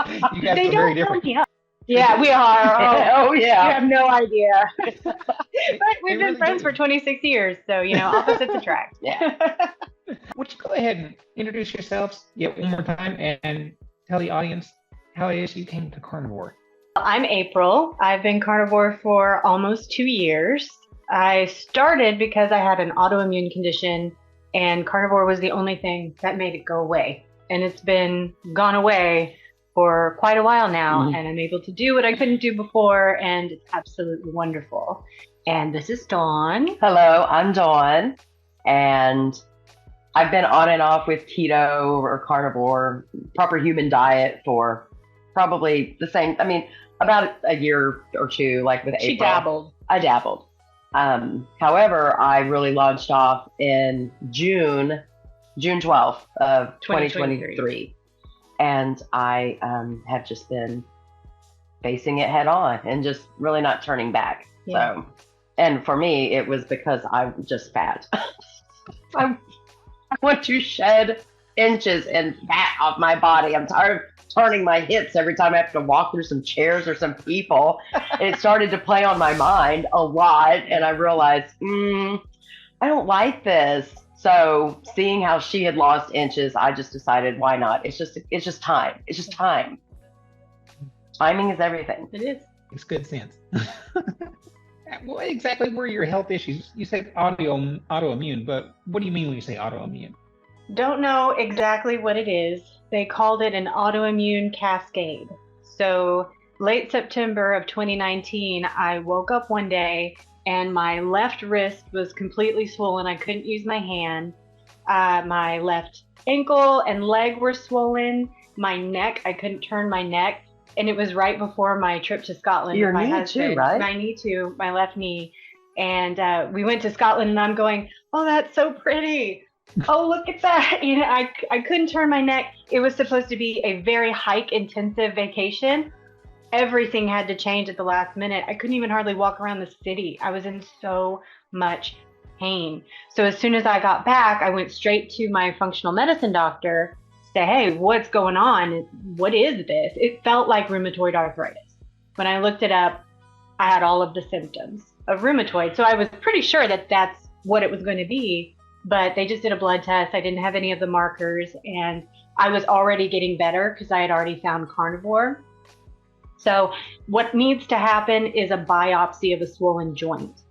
You guys They are very don't fill different. me up. Yeah, we are. Oh You yeah. have no idea. But They we've been really friends do. for 26 years, so opposites attract. Yeah. Would you go ahead and introduce yourselves yet one more time and tell the audience how it is you came to carnivore? I'm April. I've been carnivore for almost 2 years. I started because I had an autoimmune condition, and carnivore was the only thing that made it go away. And it's been gone away for quite a while now, and I'm able to do what I couldn't do before, and it's absolutely wonderful. And this is Dawn. Hello, I'm Dawn, and I've been on and off with keto or carnivore, proper human diet for probably the same. I mean, about a year or two, like with April. She dabbled. I dabbled. However, I really launched off in June 12th of 2023. And I have just been facing it head on and just really not turning back. Yeah. So, and for me, it was because I'm just fat. I want to shed inches and fat off my body. I'm tired of turning my hips every time I have to walk through some chairs or some people. It started to play on my mind a lot, and I realized, I don't like this. So seeing how she had lost inches, I just decided, why not? It's just time. It's just time. Timing is everything. It is. It's good sense. What exactly were your health issues? You said autoimmune, but what do you mean when you say autoimmune? Don't know exactly what it is. They called it an autoimmune cascade. So late September of 2019, I woke up one day and my left wrist was completely swollen. I couldn't use my hand. My left ankle and leg were swollen. My neck, I couldn't turn my neck. And it was right before my trip to Scotland Your with my knee husband. too, right? My knee too, my left knee. And we went to Scotland, and I'm going, oh, that's so pretty. Oh, look at that. I couldn't turn my neck. It was supposed to be a very hike intensive vacation. Everything had to change at the last minute. I couldn't even hardly walk around the city. I was in so much pain. So as soon as I got back, I went straight to my functional medicine doctor, say, hey, what's going on? What is this? It felt like rheumatoid arthritis. When I looked it up, I had all of the symptoms of rheumatoid. So I was pretty sure that that's what it was going to be, but they just did a blood test. I didn't have any of the markers, and I was already getting better because I had already found carnivore. So what needs to happen is a biopsy of a swollen joint.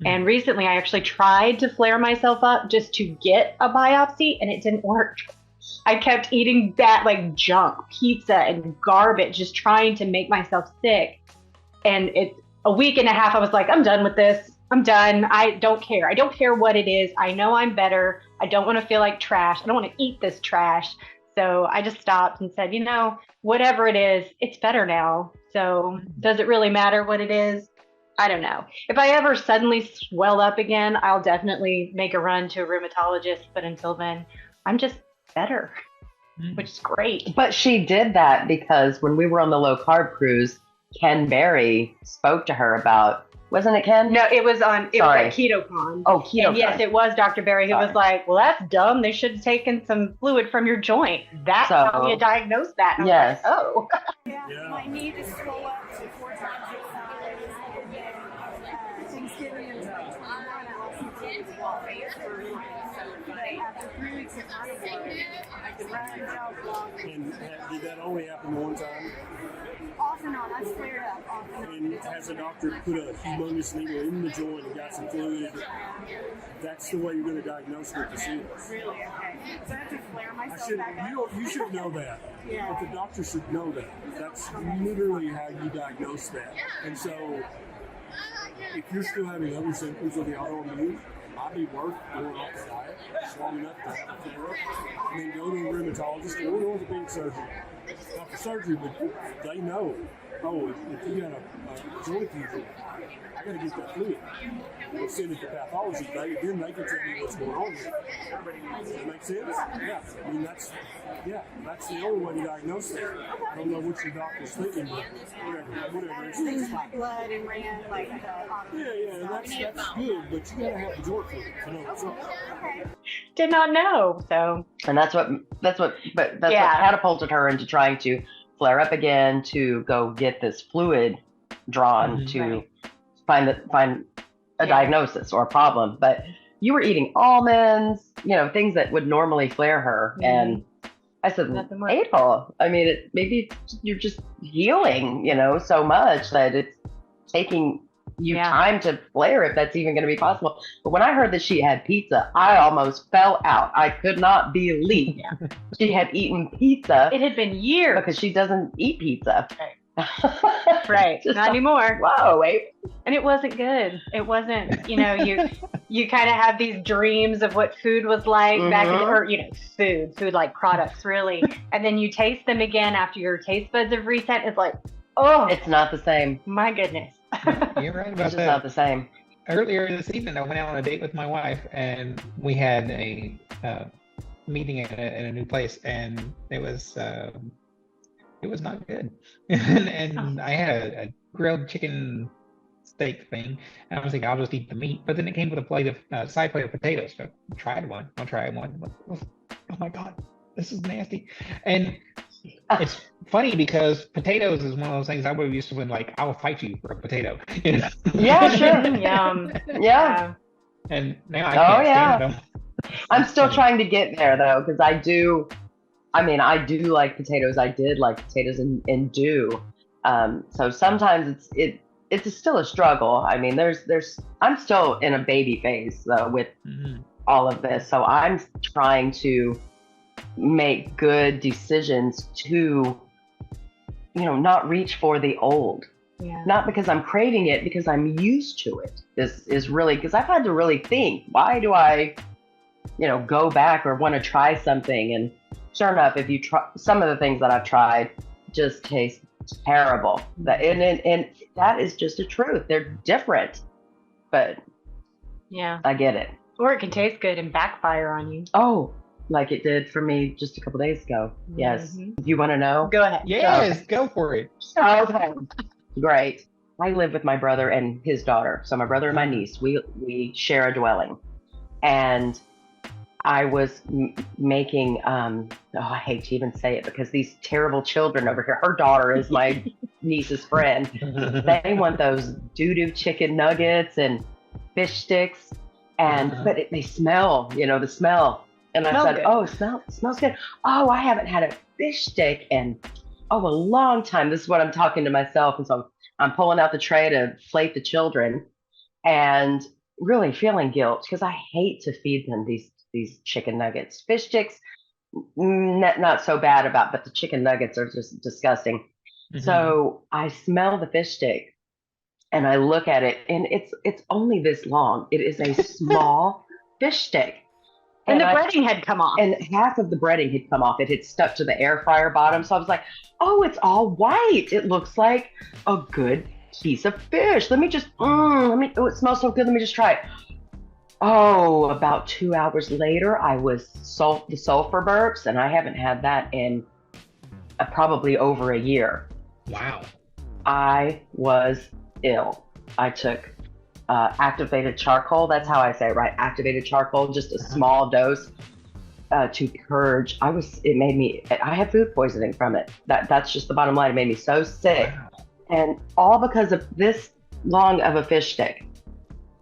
And recently I actually tried to flare myself up just to get a biopsy, and it didn't work. I kept eating that like junk, pizza and garbage, just trying to make myself sick. And it's a week and a half, I was like, I'm done with this. I'm done. I don't care. I don't care what it is. I know I'm better. I don't want to feel like trash. I don't want to eat this trash. So I just stopped and said, whatever it is, it's better now. So does it really matter what it is? I don't know. If I ever suddenly swell up again, I'll definitely make a run to a rheumatologist. But until then, I'm just better, which is great. But she did that because when we were on the low carb cruise, Ken Berry spoke to her about, wasn't it Ken? No, it was at KetoCon. Oh, KetoCon. And yes, it was Dr. Berry who was like, well, that's dumb. They should have taken some fluid from your joint. That's how you diagnose that. And yes. I was like, oh. Yeah. My knee just swelled up to 4 times its size. And then Thanksgiving and after 3 weeks of carnivore, I ran out long. And did that only happen one time? Off and on, I flared up off and on. And has a doctor put a humongous needle in the joint and got some fluid? That's the way you're going to diagnose what this is. Really? Okay. So I have to flare myself back up? You should know that. Yeah. But the doctor should know that. That's literally how you diagnose that. And so, if you're still having other symptoms of the autoimmune, might be worth going off the diet just long enough to have a flare up, and then go to a rheumatologist or an orthopedic surgeon. Not for surgery, but they know, if you got a joint injury, I got to get that fluid. We'll send it to pathology. Then they can tell me what's going on with it. Does that make sense? Yeah. I mean, that's the only way to diagnose that. I don't know what your doctor's thinking, but whatever. Things my blood and ran like the Yeah, that's good, but you got to have the joint fluid to know what's up. Did not know. So. And that's what catapulted her into trying to flare up again to go get this fluid drawn to find a diagnosis or a problem. But you were eating almonds, things that would normally flare her. And I said, April, I mean, maybe you're just healing, so much that it's taking you time to flare, if that's even going to be possible. But when I heard that she had pizza, I almost fell out. I could not believe she had eaten pizza. It had been years. Because she doesn't eat pizza. Right. Not anymore. Whoa, wait. And it wasn't good. It wasn't, you kind of have these dreams of what food was like back in, or, food like products really. And then you taste them again after your taste buds have reset. It's like, oh, it's not the same. My goodness. You're right about it's that. It's not the same. Earlier this evening, I went out on a date with my wife, and we had a meeting in a new place, and it was not good. and I had a grilled chicken steak thing, and I was thinking I'll just eat the meat, but then it came with a side plate of potatoes. So I tried one. I'll try one. Oh my God, this is nasty. And it's funny because potatoes is one of those things I would have used to when, like, I will fight you for a potato. Yeah, sure. Yum. Yeah. And now I can't stand them. I'm still trying to get there though, because I do like potatoes. I did like potatoes and do. So sometimes it's still a struggle. I mean, I'm still in a baby phase though with all of this. So I'm trying to make good decisions to, not reach for the old. Yeah. Not because I'm craving it, because I'm used to it. This is really, because I've had to really think, why do I, go back or want to try something? And sure enough, if you try some of the things that I've tried, just taste terrible. And that is just a truth. They're different, but I get it. Or it can taste good and backfire on you. Oh, like it did for me just a couple days ago. Yes. You want to know? Go ahead. Yes, go for it. Okay. Great. I live with my brother and his daughter. So my brother and my niece, we share a dwelling. And I was making, I hate to even say it because these terrible children over here, her daughter is my niece's friend. They want those doo-doo chicken nuggets and fish sticks. But they smell, the smell. And I said, good. Oh, smells good. Oh, I haven't had a fish stick in, a long time. This is what I'm talking to myself. And so I'm pulling out the tray to plate the children and really feeling guilt because I hate to feed them these chicken nuggets. Fish sticks, not so bad but the chicken nuggets are just disgusting. So I smell the fish stick and I look at it and it's only this long. It is a small fish stick. And the breading had come off. And half of the breading had come off. It had stuck to the air fryer bottom. So I was like, oh, it's all white. It looks like a good piece of fish. Let me just, it smells so good. Let me just try it. Oh, about 2 hours later, I was the sulfur burps, and I haven't had that in probably over a year. Wow. I was ill. I took activated charcoal. That's how I say it, right? Activated charcoal, just a small dose to purge. I had food poisoning from it. That's just the bottom line. It made me so sick. Wow. And all because of this long of a fish stick.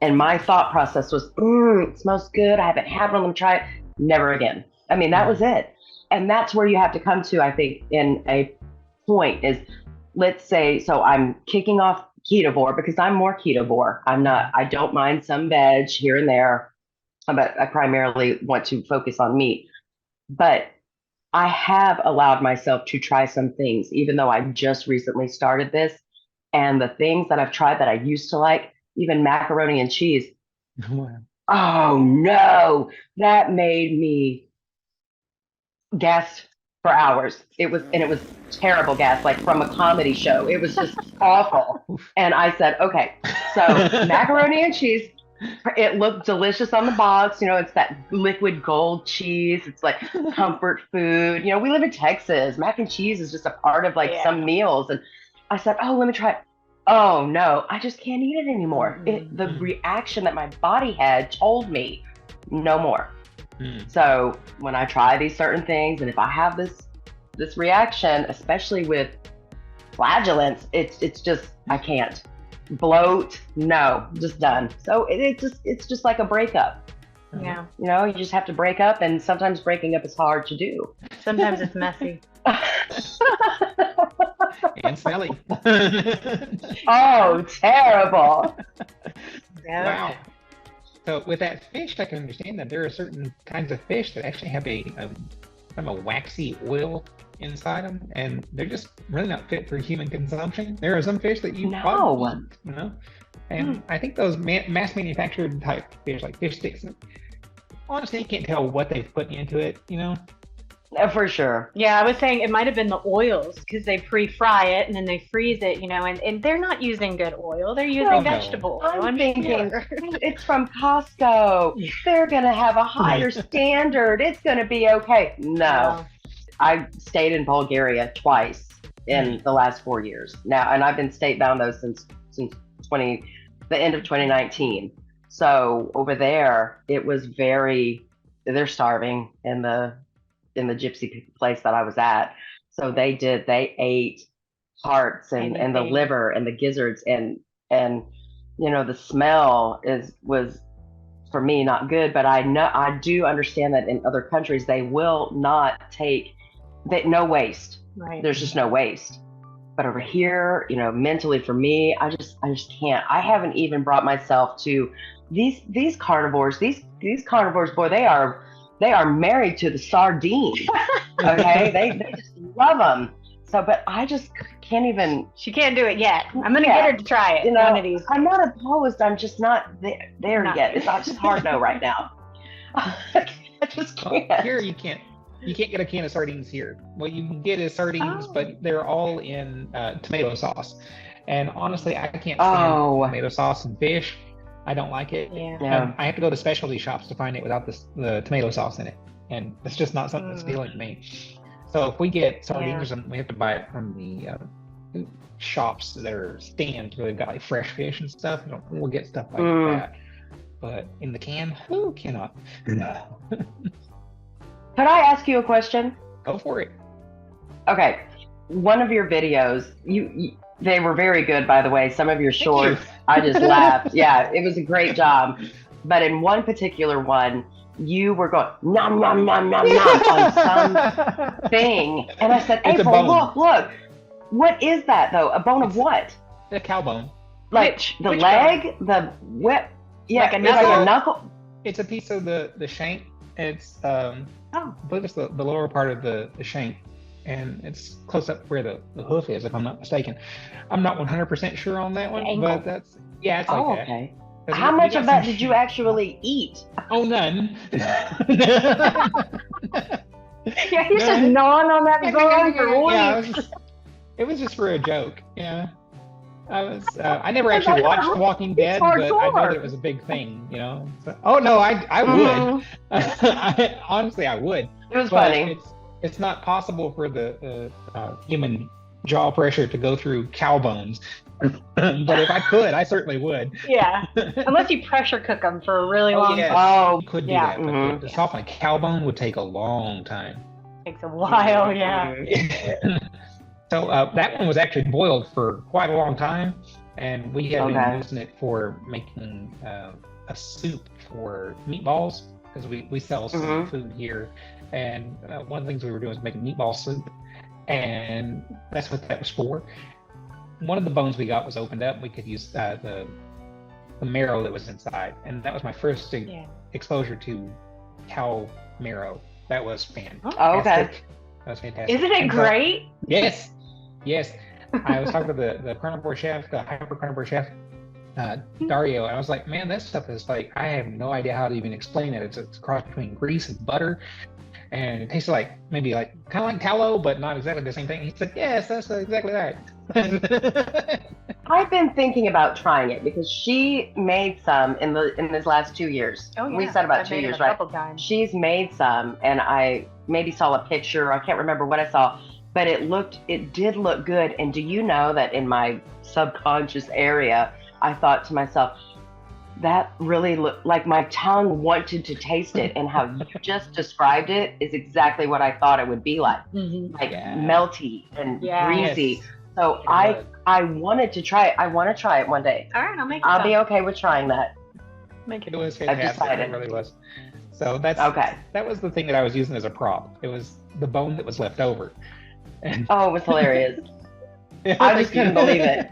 And my thought process was, it smells good. I haven't had one. Let me try it. Never again. I mean, that was it. And that's where you have to come to, I think, in a point is, let's say, so I'm kicking off Ketovore because I'm more Ketovore. I don't mind some veg here and there, but I primarily want to focus on meat. But I have allowed myself to try some things, even though I just recently started this. And the things that I've tried that I used to like, even macaroni and cheese. Wow. Oh no, that made me gas for hours. It was terrible gas, like from a comedy show. It was just awful. And I said, okay, so macaroni and cheese, it looked delicious on the box. It's that liquid gold cheese. It's like comfort food. We live in Texas. Mac and cheese is just a part of some meals. And I said, oh, let me try it. Oh no, I just can't eat it anymore. The reaction that my body had told me no more. So when I try these certain things, and if I have this this reaction, especially with flagellants. It's just, I can't. Bloat, no, just done. So it's just like a breakup. Yeah. You know, you just have to break up, and sometimes breaking up is hard to do. Sometimes it's messy. And smelly. Oh, terrible. Yeah. Wow. So with that fish, I can understand that there are certain kinds of fish that actually have a kind of a waxy oil inside them, and they're just really not fit for human consumption. There are some fish that you probably eat, you know, and I think those mass manufactured type fish, like fish sticks, honestly, you can't tell what they've put into it, you know. For sure. Yeah, I was saying it might have been the oils because they pre-fry it and then they freeze it, you know, and they're not using good oil. They're using vegetable oil. I'm thinking it's from Costco. They're going to have a higher standard. It's going to be okay. No. I stayed in Bulgaria twice in the last 4 years now, and I've been state bound though since the end of 2019. So over there, it was they're starving in the gypsy place that I was at. So they ate hearts and the liver and the gizzards and you know, the smell was for me not good, but I do understand that in other countries they will not take no waste. Right. There's just no waste. But over here, you know, mentally for me, I just can't. I haven't even brought myself to these carnivores. These carnivores, boy, they are married to the sardine. Okay, they just love them. So, but I just can't even. She can't do it yet. I'm gonna get her to try it. You know, one of these. I'm not opposed. I'm just not there yet. It's not just hard no right now. I just can't. Well, here you can't get a can of sardines here. What you can get is sardines, but they're all in tomato sauce. And honestly, I can't stand tomato sauce and fish. I don't like it. Yeah. I have to go to specialty shops to find it without the tomato sauce in it, and it's just not something that's appealing to me. So if we get sardines or something, we have to buy it from the shops that are stands where they've got like fresh fish and stuff. We'll get stuff like that. But in the can, who cannot? Could I ask you a question? Go for it. Okay. One of your videos, they were very good, by the way. Some of your shorts, I just laughed. Yeah, it was a great job. But in one particular one, you were going nom nom nom nom nom on some thing, and I said, It's April, look. What is that though? A bone of what? A cow bone. Like the leg, bone? the what? Yeah, Like a it's like a knuckle. It's a piece of the shank. It's I believe it's the lower part of the shank, and it's close up where the hoof is, if I'm not mistaken. I'm not 100% sure on that one, but it's like that. Okay. How much of that did you actually eat? Oh, none. Yeah, he's just gnawing on that bone for weeks. It was just for a joke. Yeah. I never actually watched Walking Dead, but I know that it was a big thing, you know. So, oh no, I would. Honestly, I would. It was funny. It's not possible for the human jaw pressure to go through cow bones. But if I could, I certainly would. Yeah, unless you pressure cook them for a really long time. Oh, you could do that, but to soften a cow bone would take a long time. Takes a while, yeah. So that one was actually boiled for quite a long time, and we had been using it for making a soup for meatballs, because we sell some food here, and one of the things we were doing was making meatball soup, and that's what that was for. One of the bones we got was opened up. We could use the marrow that was inside, and that was my first exposure to cow marrow. That was fantastic. Oh, okay. That was fantastic. Isn't it great? Yes. I was talking to the carnivore chef, the hyper carnivore chef, Dario. I was like, man, that stuff is like, I have no idea how to even explain it. It's a cross between grease and butter, and it tastes like maybe like kind of like tallow, but not exactly the same thing. He said, yes, that's exactly right. I've been thinking about trying it because she made some in these last 2 years. Oh yeah, we said about 2 years, right? Couple times. She's made some, and I maybe saw a picture. I can't remember what I saw, but it did look good. And do you know that in my subconscious area, I thought to myself, That really looked like my tongue wanted to taste it, and how you just described it is exactly what I thought it would be like. Like Yeah. melty and greasy. Yes. So It I was. wanted to try it. I want to try it one day. All right, I'll make it. I'll be okay with trying that. It was I've fantastic. decided. It really was. So that's Okay. that was the thing that I was using as a prop. It was the bone that was left over. And Oh, it was hilarious. I Thank just you. couldn't believe it.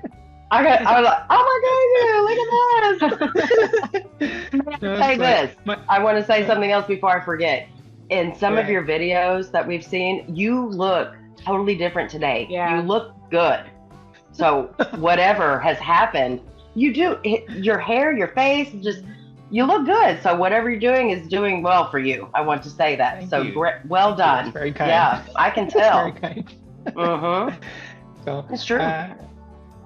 I was like, oh my goodness, look at this. No, Say it's like- this. my- I want to say something else before I forget. In some of Right. your videos that we've seen, you look totally different today. Yeah. You look good. So whatever has happened, you do. Your hair, your face, just you look good. So whatever you're doing is doing well for you. I want to say that. Thank So you. well Thank you. done. That's very kind. Yeah, I can That's very tell. kind. Mm-hmm. So It's true.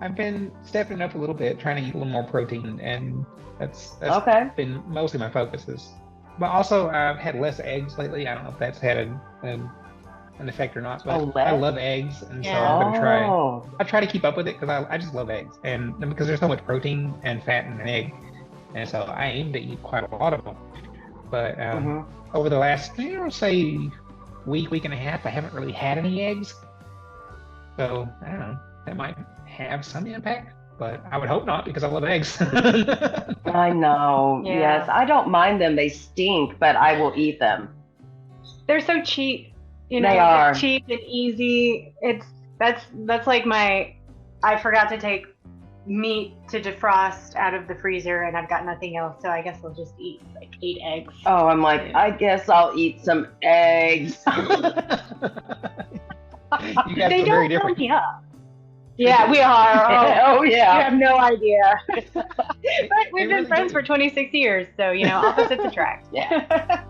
I've been stepping up a little bit, trying to eat a little more protein, and that's Okay. been mostly my focuses. But also, I've had less eggs lately. I don't know if that's had an effect or not. But Oh, I less? love eggs, and so Yeah. I'm gonna try. Oh. I try to keep up with it because I just love eggs, and because there's so much protein and fat in an egg, and so I aim to eat quite a lot of them. But Mhm. over the last, say, week and a half, I haven't really had any eggs. So I don't know. That might have some impact, but I would hope not because I love eggs. I know. Yeah. Yes, I don't mind them. They stink, but I will eat them. They're so cheap. You know, They are. cheap and easy. That's like I forgot to take meat to defrost out of the freezer, and I've got nothing else, so I guess I'll just eat like 8 eggs. Oh, I'm like, I guess I'll eat some eggs. You guys They are very don't fill different. me up. Yeah, we are. Oh, Oh you yeah. have no idea. But we've They been really friends do. for 26 years, so opposites attract. Yeah.